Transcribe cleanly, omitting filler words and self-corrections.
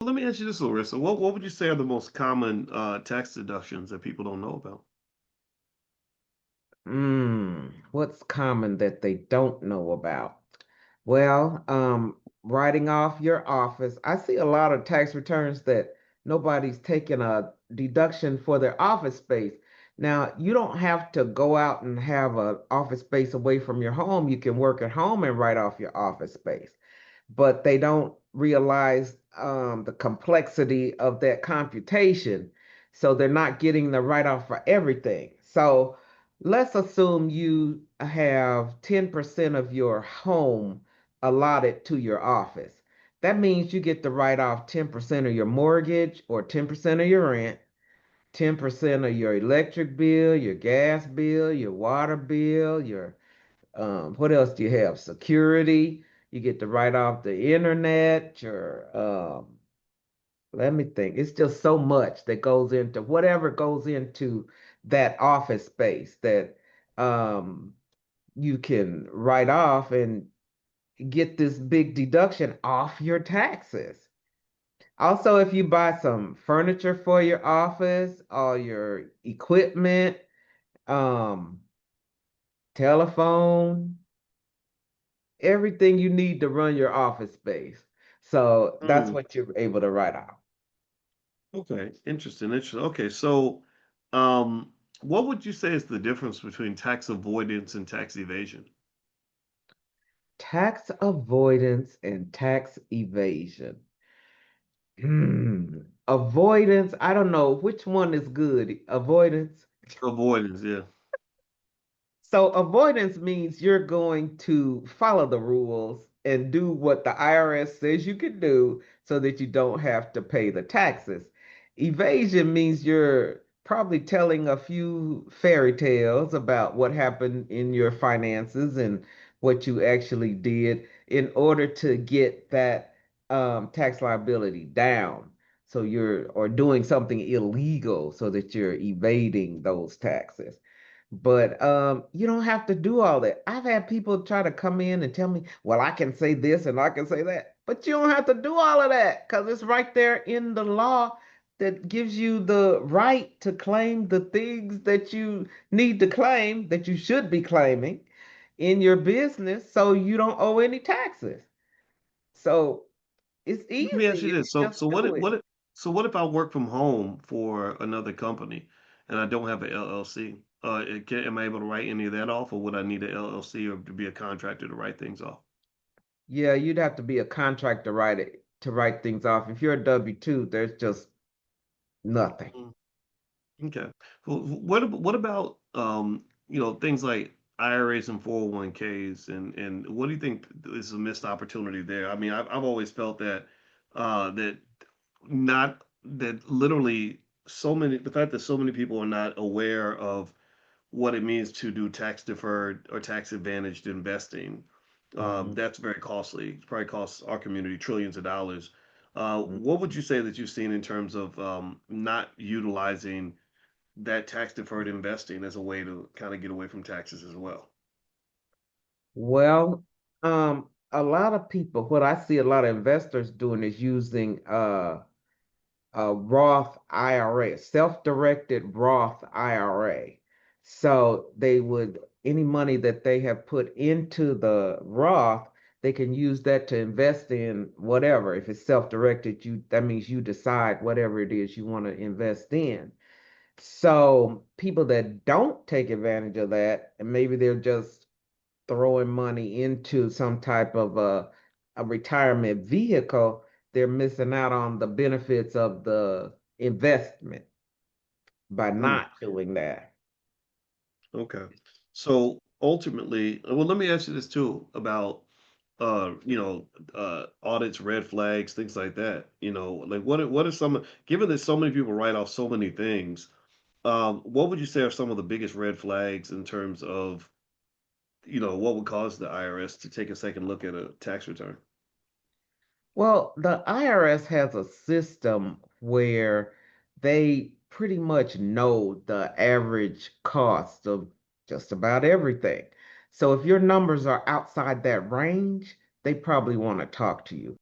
Let me ask you this, Larissa. What would you say are the most common tax deductions that people don't know about? What's common that they don't know about? Well, writing off your office. I see a lot of tax returns that nobody's taking a deduction for their office space. Now, you don't have to go out and have an office space away from your home. You can work at home and write off your office space, but they don't realize the complexity of that computation. So they're not getting the write off for everything. So let's assume you have 10% of your home allotted to your office. That means you get to write off 10% of your mortgage or 10% of your rent, 10% of your electric bill, your gas bill, your water bill, your what else do you have? Security. You get to write off the internet, your let me think. It's just so much that goes into whatever goes into that office space that um you can write off and get this big deduction off your taxes. Also, if you buy some furniture for your office, all your equipment, um, telephone, everything you need to run your office space. So that's Mm, what you're able to write off. okay, interesting. Okay, so um, what would you say is the difference between tax avoidance and tax evasion? Tax avoidance and tax evasion. Avoidance, I don't know which one is good. Avoidance. Avoidance, yeah. So avoidance means you're going to follow the rules and do what the IRS says you can do so that you don't have to pay the taxes. Evasion means you're probably telling a few fairy tales about what happened in your finances and what you actually did in order to get that tax liability down. So you're or doing something illegal so that you're evading those taxes. But you don't have to do all that. I've had people try to come in and tell me, well, I can say this and I can say that. But you don't have to do all of that because it's right there in the law that gives you the right to claim the things that you need to claim, that you should be claiming in your business so you don't owe any taxes. So it's Let me ask easy you if this. you So, just so what do if, it. what if, so what if I work from home for another company and I don't have an LLC? Am I able to write any of that off, or would I need an LLC or to be a contractor to write things off? Yeah, you'd have to be a contractor to write things off. If you're a W-2, there's just nothing. Mm, okay. Well, what about things like IRAs and 401ks, and what do you think is a missed opportunity there? I mean, I've always felt that that not that literally the fact that so many people are not aware of what it means to do tax deferred or tax advantaged investing. Mhm. That's very costly. It probably costs our community trillions of dollars. Mhm. What would you say that you've seen in terms of not utilizing that tax deferred investing as a way to kind of get away from taxes as well? Well, a lot of people, what I see a lot of investors doing is using a Roth IRA, self-directed Roth IRA. So they would, any money that they have put into the Roth, they can use that to invest in whatever. If it's self-directed, that means you decide whatever it is you want to invest in. So people that don't take advantage of that, and maybe they're just throwing money into some type of a retirement vehicle, they're missing out on the benefits of the investment by Hmm. not doing that. Okay. So ultimately, well, let me ask you this too about audits, red flags, things like that. Like what are given that so many people write off so many things, what would you say are some of the biggest red flags in terms of, what would cause the IRS to take a second look at a tax return? Well, the IRS has a system where they pretty much know the average cost of just about everything. So if your numbers are outside that range, they probably want to talk to you.